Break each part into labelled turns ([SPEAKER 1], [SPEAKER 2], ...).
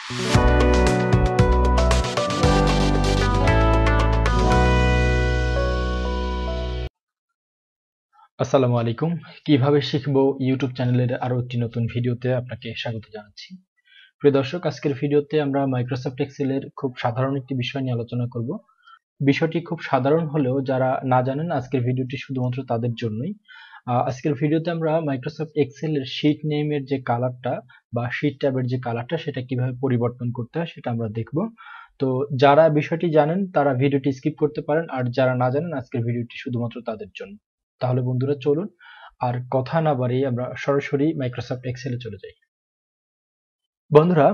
[SPEAKER 1] আসসালামু আলাইকুম। কিভাবে শিখবো ইউটিউব চ্যানেলের আরো একটি নতুন ভিডিওতে আপনাকে স্বাগত জানাচ্ছি। প্রিয় দর্শক, আজকের ভিডিওতে আমরা মাইক্রোসফট এক্সেলের খুব সাধারণ একটি বিষয় নিয়ে আলোচনা করব। বিষয়টি খুব সাধারণ হলেও যারা না জানেন, আজকের ভিডিওটি শুধুমাত্র তাদের জন্যই। আজকের ভিডিওতে আমরা মাইক্রোসফট এক্সেলের শীট নেমের যে কালারটা বা শীট ট্যাবের যে কালারটা সেটা কিভাবে পরিবর্তন করতে হয় সেটা আমরা দেখব। তো যারা বিষয়টি জানেন তারা ভিডিওটি স্কিপ করতে পারেন, আর যারা না জানেন আজকের ভিডিওটি শুধুমাত্র তাদের জন্য। তাহলে বন্ধুরা চলুন আর কথা না বাড়িয়ে আমরা সরাসরি মাইক্রোসফট এক্সেলে চলে যাই। বন্ধুরা,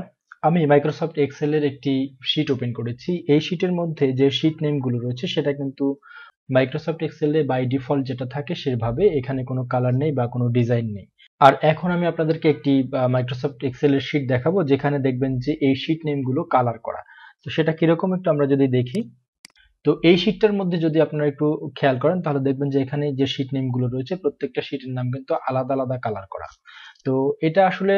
[SPEAKER 1] আমি মাইক্রোসফট এক্সেলের একটি শীট ওপেন করেছি। এই শীটের মধ্যে যে শীট নেমগুলো রয়েছে সেটা কিন্তু মাইক্রোসফট এক্সেলে বাই ডিফল্ট যেটা থাকে সেভাবে, এখানে কোনো কালার নেই বা কোনো ডিজাইন নেই। আর এখন আমি আপনাদেরকে একটি মাইক্রোসফট এক্সেলের শীট দেখাবো যেখানে দেখবেন যে এই শীট নেমগুলো কালার করা। তো সেটা কিরকম একটু আমরা যদি দেখি, তো এই শীটটার মধ্যে যদি আপনারা একটু খেয়াল করেন তাহলে দেখবেন যে এখানে যে শীট নেমগুলো রয়েছে প্রত্যেকটা শীটের নাম কিন্তু আলাদা আলাদা কালার করা। তো এটা আসলে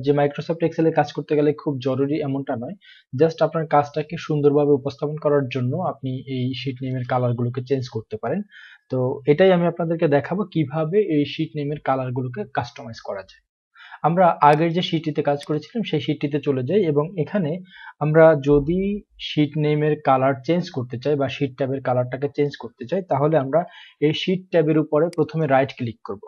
[SPEAKER 1] যে মাইক্রোসফট এক্সেলে কাজ করতে গেলে খুব জরুরি এমনটা নয়, জাস্ট আপনার কাজটাকে সুন্দরভাবে উপস্থাপন করার জন্য আপনি এই শীট নেমের কালারগুলোকে চেঞ্জ করতে পারেন। তো এটাই আমি আপনাদেরকে দেখাবো কিভাবে এই শীট নেমের কালারগুলোকে কাস্টমাইজ করা যায়। আমরা আগের যে শীটটিতে কাজ করেছিলাম সেই শীটটিতে চলে যাই এবং এখানে আমরা যদি শীট নেমের কালার চেঞ্জ করতে চাই বা শীট ট্যাবের কালারটাকে চেঞ্জ করতে চাই তাহলে আমরা এই শীট ট্যাবের উপরে প্রথমে রাইট ক্লিক করব।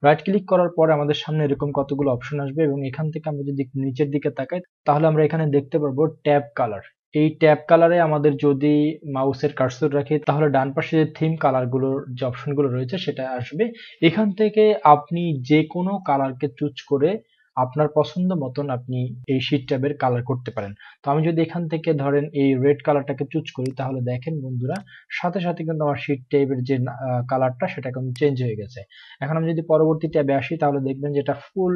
[SPEAKER 1] রাইট ক্লিক করার পরে আমাদের সামনে এরকম কতগুলো অপশন আসবে এবং এখান থেকে আমরা যদি নিচের দিকে তাকাই তাহলে আমরা এখানে দেখতে পারবো ট্যাব কালার। এই ট্যাব কালারে আমাদের যদি মাউসের কার্সর রাখি তাহলে ডান পাশে যে থিম কালারগুলোর যে অপশনগুলো রয়েছে সেটা আসবে। এখান থেকে আপনি যে কোনো কালারকে চুজ করে আপনার পছন্দ মতন আপনি এই শীট ট্যাবের কালার করতে পারেন। তো আমি যদি এখান থেকে ধরেন এই রেড কালারটাকে চুজ করি তাহলে দেখেন বন্ধুরা, সাথে সাথে কিন্তু আমার শীট ট্যাবের যে কালারটা সেটা কিন্তু চেঞ্জ হয়ে গেছে। এখন আমি যদি পরবর্তী ট্যাবে আসি তাহলে দেখবেন যে এটা ফুল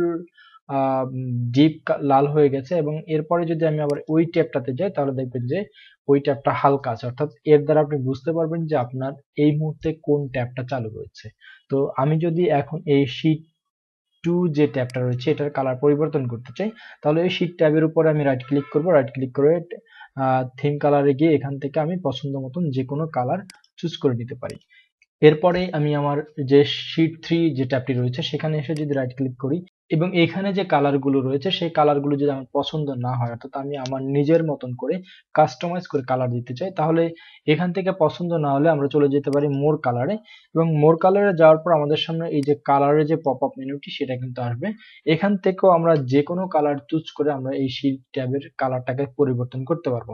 [SPEAKER 1] ডিপ লাল হয়ে গেছে এবং এরপরে যদি আমি আবার ওই ট্যাবটাতে যাই তাহলে দেখবেন যে ওই ট্যাবটা হালকা আছে। অর্থাৎ এর দ্বারা আপনি বুঝতে পারবেন যে আপনার এই মুহূর্তে কোন ট্যাবটা চালু রয়েছে। তো আমি যদি এখন এই শীট 2 যে ট্যাবটা রয়েছে এটার কালার পরিবর্তন করতে চাই তাহলে এই শীট ট্যাবের উপরে আমি রাইট ক্লিক করব। রাইট ক্লিক করে থিম কালারে গিয়ে এখান থেকে আমি পছন্দ মতন যে কোনো কালার চুজ করে নিতে পারি। এরপরে আমি আমার যে শীট 3 যে ট্যাবটি রয়েছে সেখানে এসে যদি রাইট ক্লিক করি এবং এখানে যে কালারগুলো রয়েছে সেই কালারগুলো যদি আমার পছন্দ না হয়, অর্থাৎ আমি আমার নিজের মতন করে কাস্টমাইজ করে কালার দিতে চাই, তাহলে এখান থেকে পছন্দ না হলে আমরা চলে যেতে পারি মোর কালারে এবং মোর কালারে যাওয়ার পর আমাদের সামনে এই যে কালারের যে পপ আপ মেনুটি সেটা কিন্তু আসবে। এখান থেকেও আমরা যে কোনো কালার চুজ করে আমরা এই শীট ট্যাবের কালারটাকে পরিবর্তন করতে পারবো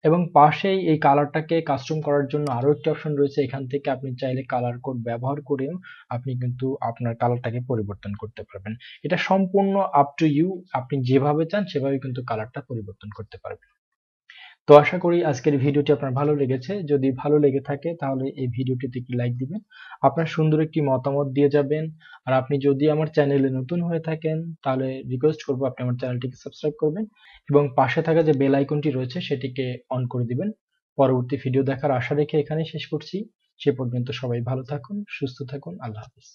[SPEAKER 1] এবং পাশেই এই কালারটাকে কাস্টম করার জন্য আরো একটি অপশন রয়েছে। এখান থেকে আপনি চাইলে কালার কোড ব্যবহার করেও আপনি কিন্তু আপনার কালারটাকে পরিবর্তন করতে পারবেন। এটা সম্পূর্ণ আপ টু ইউ, আপনি যেভাবে চান সেভাবে কিন্তু কালারটা পরিবর্তন করতে পারবেন। তো আশা করি আজকের ভিডিওটি আপনার ভালো লেগেছে। যদি ভালো লেগে থাকে তাহলে এই ভিডিওটিতে একটি লাইক দিবেন, আপনার সুন্দর একটি মতামত দিয়ে যাবেন। আর আপনি যদি আমার চ্যানেলে নতুন হয়ে থাকেন তাহলে রিকোয়েস্ট করবো আপনি আমার চ্যানেলটিকে সাবস্ক্রাইব করবেন এবং পাশে থাকা যে বেল আইকনটি রয়েছে সেটিকে অন করে দিবেন। পরবর্তী ভিডিও দেখার আশা রেখে এখানেই শেষ করছি। সে পর্যন্ত সবাই ভালো থাকুন, সুস্থ থাকুন। আল্লাহ হাফেজ।